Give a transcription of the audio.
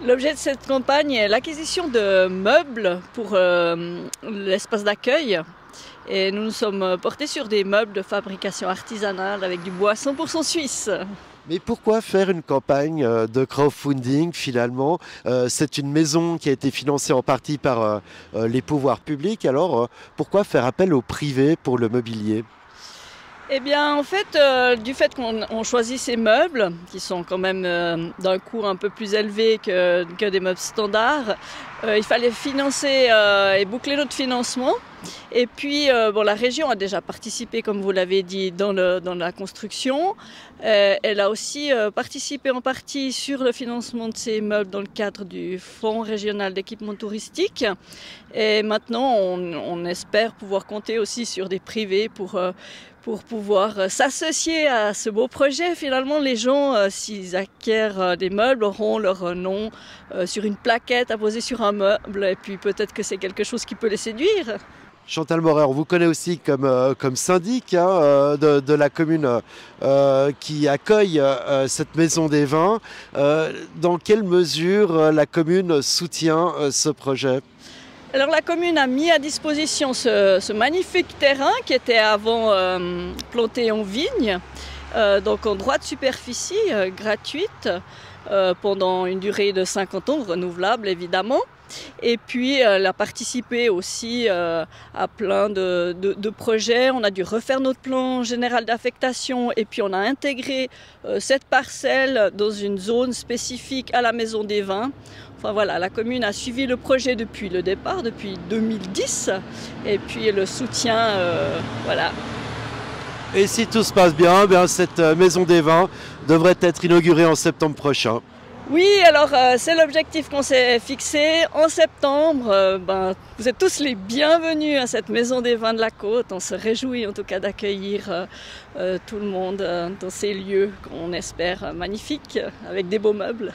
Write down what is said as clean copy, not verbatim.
L'objet de cette campagne est l'acquisition de meubles pour l'espace d'accueil. Et nous nous sommes portés sur des meubles de fabrication artisanale avec du bois 100% suisse. Mais pourquoi faire une campagne de crowdfunding finalement? C'est une maison qui a été financée en partie par les pouvoirs publics, alors pourquoi faire appel au privé pour le mobilier? Eh bien, en fait, du fait qu'on choisit ces meubles, qui sont quand même d'un coût un peu plus élevé que des meubles standards, il fallait financer et boucler notre financement. Et puis, bon, la région a déjà participé, comme vous l'avez dit, dans la construction. Elle a aussi participé en partie sur le financement de ces meubles dans le cadre du Fonds régional d'équipement touristique. Et maintenant, on espère pouvoir compter aussi sur des privés pour pouvoir s'associer à ce beau projet. Finalement, les gens, s'ils acquièrent des meubles, auront leur nom sur une plaquette à poser sur un meuble. Et puis peut-être que c'est quelque chose qui peut les séduire. Chantal Moret, on vous connaît aussi comme syndic de la commune qui accueille cette maison des vins. Dans quelle mesure la commune soutient ce projet? Alors la commune a mis à disposition ce magnifique terrain qui était avant planté en vigne, donc en droit de superficie, gratuite, pendant une durée de 50 ans, renouvelable évidemment. Et puis elle a participé aussi à plein de projets. On a dû refaire notre plan général d'affectation et puis on a intégré cette parcelle dans une zone spécifique à la Maison des Vins. Enfin voilà, la commune a suivi le projet depuis le départ, depuis 2010, et puis le soutien, voilà. Et si tout se passe bien, cette maison des vins devrait être inaugurée en septembre prochain. Oui, alors c'est l'objectif qu'on s'est fixé. En septembre, vous êtes tous les bienvenus à cette Maison des Vins de la Côte. On se réjouit en tout cas d'accueillir tout le monde dans ces lieux qu'on espère magnifiques, avec des beaux meubles.